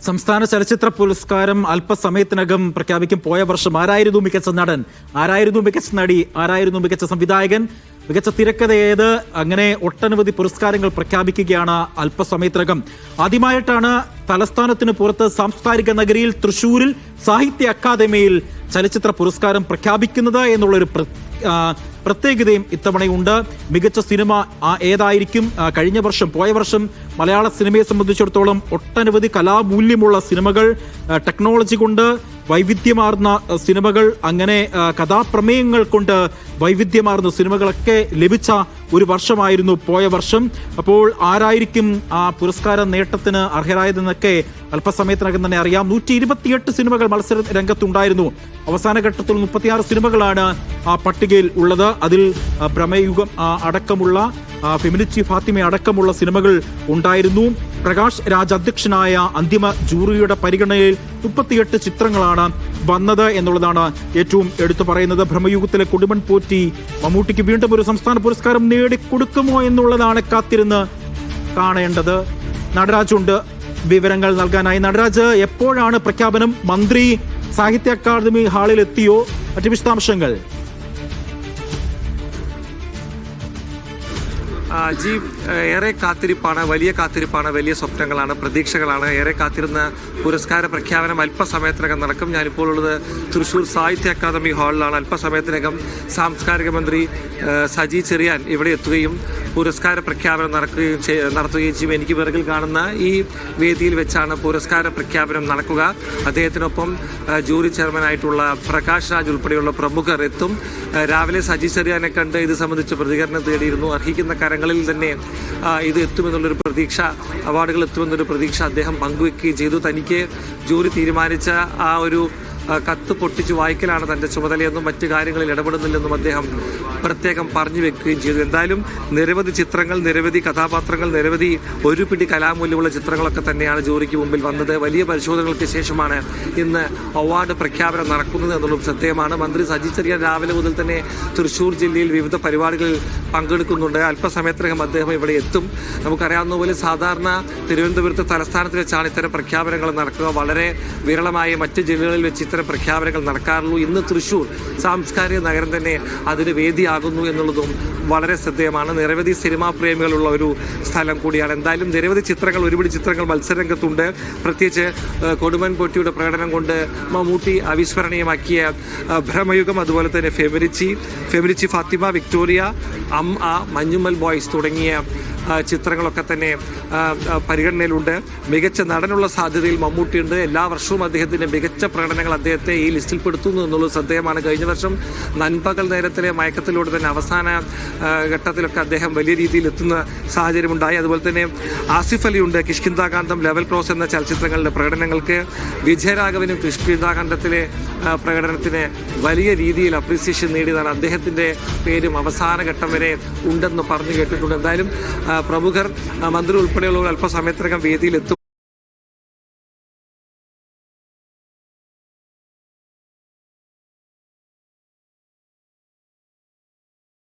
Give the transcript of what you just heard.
സംസ്ഥാന ചലച്ചിത്ര പുരസ്കാരം അല്പസമയത്തിനകം പ്രഖ്യാപിക്കും. പോയ വർഷം ആരായിരുന്നു മികച്ച നടൻ, ആരായിരുന്നു മികച്ച നടി, ആരായിരുന്നു മികച്ച സംവിധായകൻ, മികച്ച തിരക്കഥ ഏത്, അങ്ങനെ ഒട്ടനവധി പുരസ്കാരങ്ങൾ പ്രഖ്യാപിക്കുകയാണ് അല്പസമയത്തിനകം. ആദ്യമായിട്ടാണ് തലസ്ഥാനത്തിന് പുറത്ത് സാംസ്കാരിക നഗരിയിൽ തൃശൂരിൽ സാഹിത്യ അക്കാദമിയിൽ ചലച്ചിത്ര പുരസ്കാരം പ്രഖ്യാപിക്കുന്നത് എന്നുള്ളൊരു പ്രത്യേകതയും ഇത്തവണയുണ്ട്. മികച്ച സിനിമ ഏതായിരിക്കും? കഴിഞ്ഞ വർഷം, പോയ വർഷം മലയാള സിനിമയെ സംബന്ധിച്ചിടത്തോളം ഒട്ടനവധി കലാമൂല്യമുള്ള സിനിമകൾ, ടെക്നോളജി കൊണ്ട് വൈവിധ്യമാർന്ന സിനിമകൾ, അങ്ങനെ കഥാപ്രമേയങ്ങൾ കൊണ്ട് വൈവിധ്യമാർന്ന സിനിമകളൊക്കെ ലഭിച്ച ഒരു വർഷമായിരുന്നു പോയ വർഷം. അപ്പോൾ ആരായിരിക്കും ആ പുരസ്കാര നേട്ടത്തിന് അർഹരായതെന്നൊക്കെ അല്പസമയത്തിനകം തന്നെ അറിയാം. 128 സിനിമകൾ മത്സര രംഗത്തുണ്ടായിരുന്നു. അവസാന ഘട്ടത്തിൽ 36 സിനിമകളാണ് ആ പട്ടികയിൽ ഉള്ളത്. അതിൽ ഭ്രമയുഗം അടക്കമുള്ള, ഫെമിനിച്ചി ഫാത്തിമ അടക്കമുള്ള സിനിമകൾ ഉണ്ടായിരുന്നു. പ്രകാശ് രാജ് അധ്യക്ഷനായ അന്തിമ ജൂറിയുടെ പരിഗണനയിൽ 38 ചിത്രങ്ങളാണ് വന്നത് എന്നുള്ളതാണ് ഏറ്റവും എടുത്തു പറയുന്നത്. ഭ്രമയുഗത്തിലെ കൊടുമൺ പോറ്റി മമ്മൂട്ടിക്ക് വീണ്ടും ഒരു സംസ്ഥാന പുരസ്കാരം നേടിക്കൊടുക്കുമോ എന്നുള്ളതാണ് കാത്തിരുന്ന് കാണേണ്ടത്. നടരാജുണ്ട് വിവരങ്ങൾ നൽകാനായി. നടരാജ്, എപ്പോഴാണ് പ്രഖ്യാപനം? മന്ത്രി സാഹിത്യ അക്കാദമി ഹാളിൽ എത്തിയോ? മറ്റു വിശദാംശങ്ങൾ? ജി, ഏറെ കാത്തിരിപ്പാണ്, വലിയ കാത്തിരിപ്പാണ്, വലിയ സ്വപ്നങ്ങളാണ്, പ്രതീക്ഷകളാണ്. ഏറെ കാത്തിരുന്ന പുരസ്കാര പ്രഖ്യാപനം അല്പസമയത്തിനകം നടക്കും. ഞാനിപ്പോൾ ഉള്ളത് തൃശ്ശൂർ സാഹിത്യ അക്കാദമി ഹാളിലാണ്. അല്പസമയത്തിനകം സാംസ്കാരിക മന്ത്രി സജി ചെറിയാൻ ഇവിടെ എത്തുകയും പുരസ്കാര പ്രഖ്യാപനം നടത്തുകയും ചെയ്യും. എനിക്ക് പിറകിൽ കാണുന്ന ഈ വേദിയിൽ വെച്ചാണ് പുരസ്കാര പ്രഖ്യാപനം നടക്കുക. അദ്ദേഹത്തിനൊപ്പം ജൂറി ചെയർമാനായിട്ടുള്ള പ്രകാശ് രാജ് ഉൾപ്പെടെയുള്ള പ്രമുഖർ എത്തും. രാവിലെ സജി ചെറിയാനെ കണ്ട് ഇത് സംബന്ധിച്ച് പ്രതികരണം തേടിയിരുന്നു. അർഹിക്കുന്ന കരങ്ങളിൽ തന്നെ ഇത് എത്തുമെന്നുള്ളൊരു പ്രതീക്ഷ, അവാർഡുകൾ എത്തുമെന്നൊരു പ്രതീക്ഷ അദ്ദേഹം പങ്കുവെക്കുകയും ചെയ്തു. തനിക്ക് ജൂറി തീരുമാനിച്ച ആ ഒരു കത്ത് പൊട്ടിച്ച് വായിക്കലാണ് തൻ്റെ ചുമതലയെന്നും മറ്റു കാര്യങ്ങളിൽ ഇടപെടുന്നില്ലെന്നും അദ്ദേഹം പ്രത്യേകം പറഞ്ഞു വെക്കുകയും ചെയ്തു. എന്തായാലും നിരവധി ചിത്രങ്ങൾ, നിരവധി കഥാപാത്രങ്ങൾ, നിരവധി ഒരു പിടി കലാമൂല്യമുള്ള ചിത്രങ്ങളൊക്കെ തന്നെയാണ് ജൂറിക്ക് മുമ്പിൽ വന്നത്. വലിയ പരിശോധനകൾക്ക് ശേഷമാണ് ഇന്ന് അവാർഡ് പ്രഖ്യാപനം നടക്കുന്നത് എന്നുള്ളതും ശ്രദ്ധേയമാണ്. മന്ത്രി സജി ചെറിയാൻ രാവിലെ മുതൽ തന്നെ തൃശ്ശൂർ ജില്ലയിൽ വിവിധ പരിപാടികളിൽ പങ്കെടുക്കുന്നുണ്ട്. അല്പസമയത്തിനകം അദ്ദേഹം ഇവിടെ എത്തും. നമുക്കറിയാവുന്ന പോലെ സാധാരണ തിരുവനന്തപുരത്ത് തലസ്ഥാനത്ത് വെച്ചാണ് ഇത്തരം പ്രഖ്യാപനങ്ങൾ നടക്കുക. വളരെ വിരളമായ മറ്റ് ജില്ലകളിൽ വെച്ച് ഇത്തരം പ്രഖ്യാപനങ്ങൾ നടക്കാറുള്ളൂ. ഇന്ന് തൃശ്ശൂർ സാംസ്കാരിക നഗരം തന്നെ അതിന് വേദിയാകുന്നു എന്നുള്ളതും വളരെ ശ്രദ്ധേയമാണ്. നിരവധി സിനിമാ പ്രേമികളുള്ള ഒരു സ്ഥലം കൂടിയാണ്. എന്തായാലും നിരവധി ചിത്രങ്ങൾ, ഒരുപിടി ചിത്രങ്ങൾ മത്സരരംഗത്തുണ്ട്. പ്രത്യേകിച്ച് കൊടുമൺ പൊട്ടിയുടെ പ്രകടനം കൊണ്ട് മമ്മൂട്ടി അവിസ്മരണീയമാക്കിയ ഭ്രമയുഗം, അതുപോലെ തന്നെ ഫെമിനിച്ചി ഫാത്തിമ, വിക്ടോറിയ, മഞ്ഞുമ്മൽ ബോയ്സ് തുടങ്ങിയ ചിത്രങ്ങളൊക്കെ തന്നെ പരിഗണനയിലുണ്ട്. മികച്ച നടനുള്ള സാധ്യതയിൽ മമ്മൂട്ടിയുണ്ട്. എല്ലാ വർഷവും അദ്ദേഹത്തിൻ്റെ മികച്ച പ്രകടനങ്ങൾ അദ്ദേഹത്തെ ഈ ലിസ്റ്റിൽ പെടുത്തുന്നു എന്നുള്ളത് ശ്രദ്ധേയമാണ്. കഴിഞ്ഞ വർഷം നൻപകൽ നേരത്തിലെ മയക്കത്തിലൂടെ തന്നെ അവസാന ഘട്ടത്തിലൊക്കെ അദ്ദേഹം വലിയ രീതിയിൽ എത്തുന്ന സാഹചര്യമുണ്ടായി. അതുപോലെ തന്നെ ആസിഫ് അലിയുണ്ട്. കിഷ്കിന്ധാകാന്ഡം, ലെവൽ ക്രോസ് എന്ന ചലച്ചിത്രങ്ങളുടെ പ്രകടനങ്ങൾക്ക്. വിജയരാഘവനും കിഷ്കിന്ധാകാന്ഡത്തിലെ പ്രകടനത്തിന് വലിയ രീതിയിൽ അപ്രീസിയേഷൻ നേടിയതാണ്. അദ്ദേഹത്തിൻ്റെ പേരും അവസാന ഘട്ടം വരെ ഉണ്ടെന്ന് പറഞ്ഞു കേട്ടിട്ടുണ്ട്. എന്തായാലും പ്രമുഖർ, മന്ത്രി ഉൾപ്പെടെയുള്ളവർ അല്പസമയത്തിനകം വേദിയിലെത്തും.